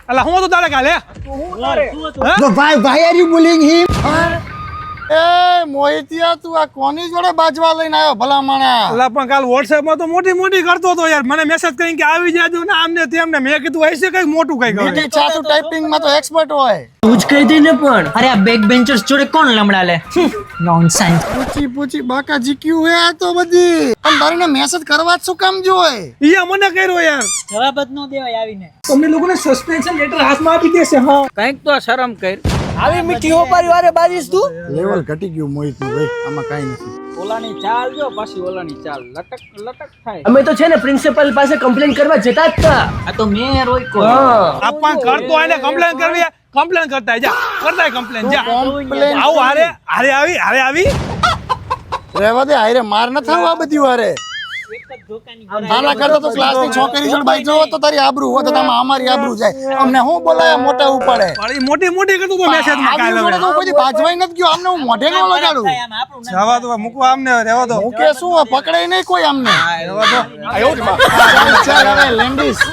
અલા હું તો તારે કાલે ભાઈ આર યુ બોલિંગ હિમ એ મોહિતિયા તું આ કોની જોડે બાજવા લઈને આવ્યો ભલા માણા અલા પણ કાલ WhatsApp માં તો મોટી મોટી કરતો હતો યાર મને મેસેજ કરીને કે આવી જાજો ને આમને તેમને મેં કીધું હશે કઈ મોટું કઈ કરે મીઠી છાતું ટાઈપિંગ માં તો એક્સપર્ટ હોય તું જ કહી દે ને પણ અરે આ બેક બેન્ચર્સ જોડે કોણ લમડા લે નોનસેન્સ પૂછી બાકા જીક્યું હે આ તો બધી પણ તારીને મેસેજ કરવા જ શું કામ જોય ઈયા મને કર્યો યાર જવાબ જ ન દેવાય આવીને તમને લોકોને સસ્પેન્શન લેટર હાથમાં આપી દેશે હા કંઈક તો શરમ કર આવી મીઠી ઓપારી વારે બારીશ તું લેવલ ઘટી ગયું મોહિત નું ભાઈ આમાં કાઈ નથી ઓલાની ચાલ જો પછી ઓલાની ચાલ લટક લટક થાય અમે તો છે ને પ્રિન્સિપલ પાસે કમ્પ્લેન કરવા જતા જ હતા આ તો મેં રોઈકો આપણ કરતો આને કમ્પ્લેન કરવી કમ્પ્લેન કરતા જા કરતા કમ્પ્લેન જા આવ હારે આવી રહેવા દે હારે માર ન થાવ આ બધી વારે આના કરતા તો ક્લાસ ની છોકરી જોડે બાઈ જો તો તારી આબરૂ હોત તો અમારી આબરૂ જાય અમને હું બોલાયા મોટા ઉપાડે અરે મોટી મોટી કરતો તો મેસેજ માં કાલે જોડે તો કોઈ બાજવાઈ નથી ગયો આમને હું મોઢે ન લગાડું જવા દો મૂકવા આમને રહેવા દો હું કે શું પકડાય નહીં કોઈ આમને રહેવા દો ચાલ હવે લેન્ડીસ